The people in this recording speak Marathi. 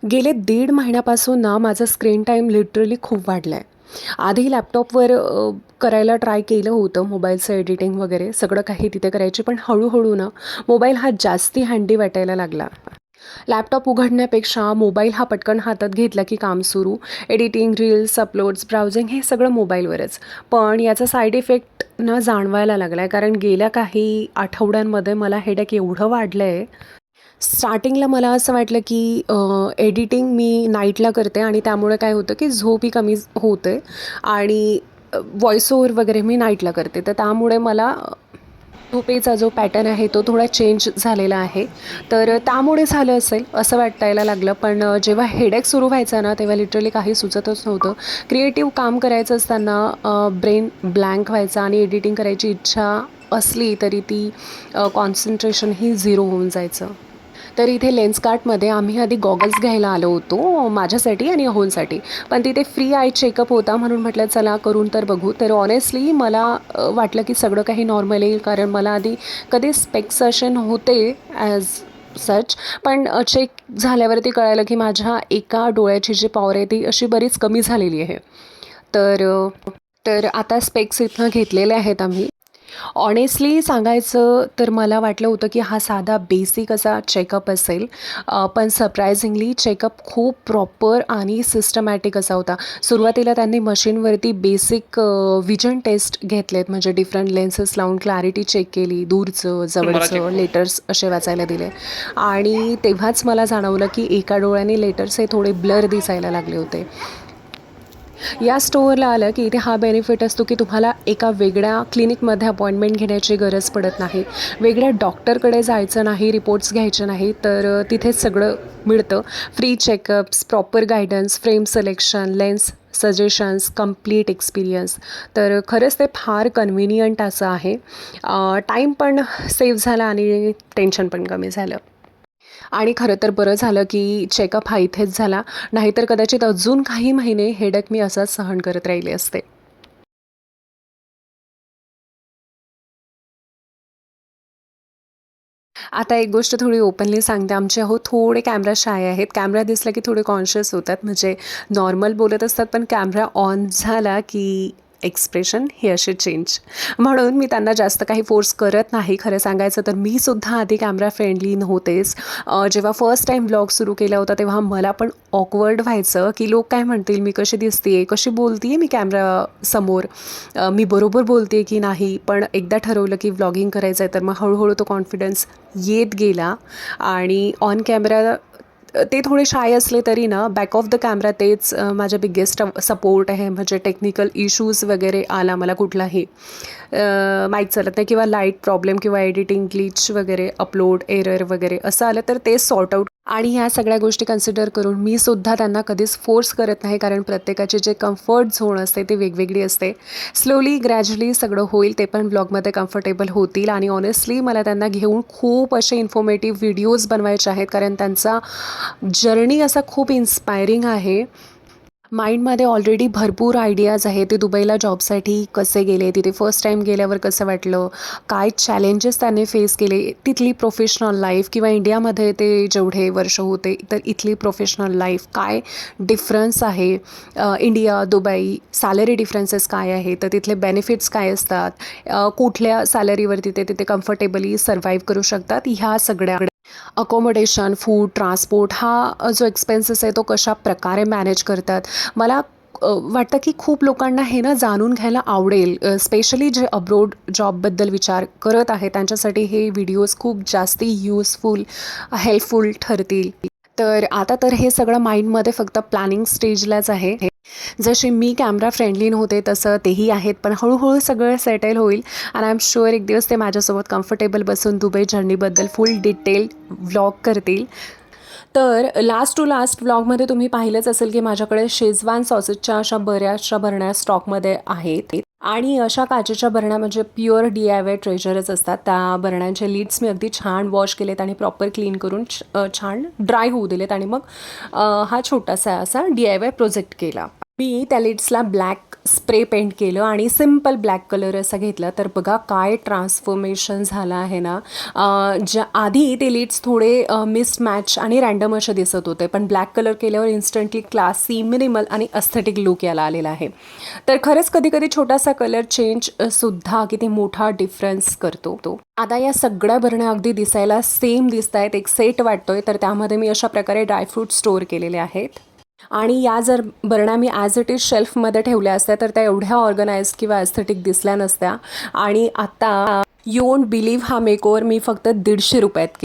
गेले 1.5 महिन्यापासून ना माझा स्क्रीन टाईम लिटरली खूप वाढला आहे. आधी लॅपटॉपवर करायला ट्राय केलं होतं मोबाईलचं एडिटिंग वगैरे सगळं काही तिथे करायची, पण हळूहळू ना मोबाईल हा जास्ती हँडी वाटायला लागला. लॅपटॉप उघडण्यापेक्षा मोबाईल हा पटकन हातात घेतला की काम सुरू. एडिटिंग, रील्स, अपलोड्स, ब्राउझिंग हे सगळं मोबाईलवरच. पण याचा साईड इफेक्ट न जाणवायला लागला आहे, कारण गेल्या काही आठवड्यांमध्ये मला हेडेक एवढं वाढलं आहे. स्टार्टिंगला मला असं वाटलं की एडिटिंग मी नाईटला करते आणि त्यामुळे काय होतं की झोप ही कमी होते आणि व्हॉइस ओव्हर वगैरे मी नाईटला करते, तर त्यामुळे मला झोपेचा जो पॅटर्न आहे तो थोडा चेंज झालेला आहे. तर त्यामुळे झालं असेल असं वाटायला लागलं. पण जेव्हा हेडेक सुरू व्हायचा ना तेव्हा लिटरली काही सुचतच नव्हतं. क्रिएटिव्ह काम करायचं असताना ब्रेन ब्लँक व्हायचा आणि एडिटिंग करायची इच्छा असली तरी ती कॉन्सन्ट्रेशन ही झिरो होऊन जायचं. तर इथे लेन्सकार्टमध्ये आम्ही आधी गॉगल्स घ्यायला आलो होतो माझ्यासाठी आणि अहोनसाठी. पण तिथे फ्री आय चेकअप होता म्हणून म्हटलं चला करून तर बघू. तर ऑनेस्टली मला वाटलं की सगळं काही नॉर्मल येईल, कारण मला आधी कधी स्पेक्सेशन होते ॲज सच. पण चेक झाल्यावरती कळालं की माझ्या एका डोळ्याची जी पॉवर आहे ती अशी बरीच कमी झालेली आहे. तर तर आता स्पेक्स इथनं घेतलेले आहेत आम्ही. ऑनेस्टली सांगायचं तर मला वाटलं होतं की हा साधा बेसिक असा चेकअप असेल, पण सरप्रायझिंगली चेकअप खूप प्रॉपर आणि सिस्टमॅटिक असा होता. सुरुवातीला त्यांनी मशीनवरती बेसिक विजन टेस्ट घेतलेत, म्हणजे डिफरंट लेन्सेस लावून क्लॅरिटी चेक केली, दूरचं जवळचं लेटर्स असे वाचायला दिले. आणि तेव्हाच मला जाणवलं की एका डोळ्याने लेटर्स हे थोडे ब्लर दिसायला लागले होते. या स्टोअरला आलं की इथे हा बेनिफिट असतो की तुम्हाला एका वेगळ्या क्लिनिकमध्ये अपॉइंटमेंट घेण्याची गरज पडत नाही, वेगळ्या डॉक्टरकडे जायचं नाही, रिपोर्ट्स घ्यायचे नाही. तर तिथेच सगळं मिळतं. Free checkups, proper guidance, frame selection, lens suggestions, complete experience. तर खरंच ते फार कन्व्हिनियंट असं आहे. टाईम पण सेव्ह झाला आणि टेन्शन पण कमी झालं. आणि खरं तर बरं झालं की चेकअप हा इथेच झाला, नाहीतर कदाचित अजून काही महिने हेडेक मी असाच सहन करत राहिले असते. आता एक गोष्ट थोडी ओपनली सांगते. आमचे थोडे कॅमेरा शाय आहेत. कॅमेरा दिसला की थोडे कॉन्शियस होतात. म्हणजे नॉर्मल बोलत असतात, पण कॅमेरा ऑन झाला की एक्सप्रेशन हे असे चेंज. म्हणून मी त्यांना जास्त काही फोर्स करत नाही. खरं सांगायचं तर मी सुद्धा आधी कॅमेरा फ्रेंडली नव्हतेच. जेव्हा फर्स्ट टाईम ब्लॉग सुरू केला होता तेव्हा मला पण ऑकवर्ड व्हायचं की लोक काय म्हणतील, मी कशी दिसते, कशी बोलते मी कॅमेरासमोर, मी बरोबर बोलते की नाही. पण एकदा ठरवलं की व्लॉगिंग करायचं आहे तर मग हळूहळू तो कॉन्फिडन्स येत गेला. आणि ऑन कॅमेरा ते थोडे शाय असले तरी ना बॅक ऑफ द कॅमेरा तेच माझ्या बिगेस्ट सपोर्ट आहे. म्हणजे टेक्निकल इश्यूज वगैरे आला मला कुठलाही, माहीत चालत नाही किंवा लाईट प्रॉब्लेम किंवा एडिटिंग ग्लिच वगैरे, अपलोड एरर वगैरे असं आलं तर ते सॉर्ट आऊट. आणि ह्या सगळ्या गोष्टी कन्सिडर करून मी सुद्धा त्यांना कधीच फोर्स करत नाही, कारण प्रत्येकाचे जे कम्फर्ट झोन असते ते वेगवेगळी असते. स्लोली ग्रॅज्युअली सगळं होईल, ते पण ब्लॉगमध्ये कम्फर्टेबल होतील. आणि ऑनेस्टली मला त्यांना घेऊन खूप असे इन्फॉर्मेटिव्ह व्हिडिओज बनवायचे आहेत, कारण त्यांचा जर्नी असा खूप इन्स्पायरिंग आहे. माइंडमध्ये ऑलरेडी भरपूर आयडियाज आहेत. ते दुबईला जॉबसाठी कसे गेले, तिथे फर्स्ट टाईम गेल्यावर कसं वाटलं, काय चॅलेंजेस त्यांनी फेस केले, तिथली प्रोफेशनल लाईफ किंवा इंडियामध्ये ते जेवढे वर्ष होते तर इथली प्रोफेशनल लाईफ काय डिफरन्स आहे, इंडिया दुबई सॅलरी डिफरन्सेस काय आहे, तर तिथले बेनिफिट्स काय असतात, कुठल्या सॅलरीवरती ते तिथे कम्फर्टेबली सर्व्हाइव्ह करू शकतात, ह्या सगळ्या अकोमोडेशन, फूड, ट्रान्सपोर्ट हा जो एक्सपेन्सेस आहे तो कशा प्रकारे मॅनेज करतात. मला वाटतं की खूप लोकांना हे ना जाणून घ्यायला आवडेल, स्पेशली जे अब्रोड जॉबबद्दल विचार करत आहे त्यांच्यासाठी हे व्हिडिओज खूप जास्ती यूजफुल, हेल्पफुल ठरतील. तर आता तर हे सगळं माइंडमध्ये फक्त प्लॅनिंग स्टेजलाच आहे. जसे मी कॅमेरा फ्रेंडली नव्हते तसं तेही आहेत, पण हळूहळू सगळं सेटल होईल. आणि आय एम शुअर एक दिवस ते माझ्यासोबत कम्फर्टेबल बसून दुबई जर्नीबद्दल फुल डिटेल व्लॉग करतील. तर लास्ट टू लास्ट व्लॉगमध्ये तुम्ही पाहिलंच असेल की माझ्याकडे शेजवान सॉसेसच्या अशा बऱ्याचशा भरण्या स्टॉकमध्ये आहेत. आणि अशा काचेच्या भरण्या म्हणजे प्युअर DIY ट्रेजरच असतात. त्या भरण्यांचे लिड्स मी अगदी छान वॉश केलेत आणि प्रॉपर क्लीन करून छान ड्राय होऊ दिलेत. आणि मग हा छोटासा असा DIY प्रोजेक्ट केला. मी त्या लिड्सला ब्लॅक स्प्रे पेंट केलं आणि सिम्पल ब्लॅक कलर असा घेतला, तर बघा काय ट्रान्सफॉर्मेशन झालं आहे ना. ज्या आधी ते लिड्स थोडे मिसमॅच आणि रँडम असे दिसत होते, पण ब्लॅक कलर केल्यावर इन्स्टंटली क्लासी, मिनिमल आणि अस्थेटिक लुक याला आलेला आहे. तर खरंच कधी कधी छोटासा कलर चेंज सुद्धा किती मोठा डिफरन्स करतो. आता या सगळ्या भरण्या अगदी दिसायला सेम दिसत आहेत, एक सेट वाटतोय, तर त्यामध्ये मी अशा प्रकारे ड्रायफ्रूट स्टोअर केलेले आहेत. आणि या जर भरण्या मी ॲज इट इज शेल्फमध्ये ठेवल्या असत्या तर त्या एवढ्या ऑर्गनाइज किंवा ॲस्थेटिक दिसल्या नसत्या. आणि आता यू वोंट बिलीव्ह हा मेकओव्हर मी फक्त 150 रुपयात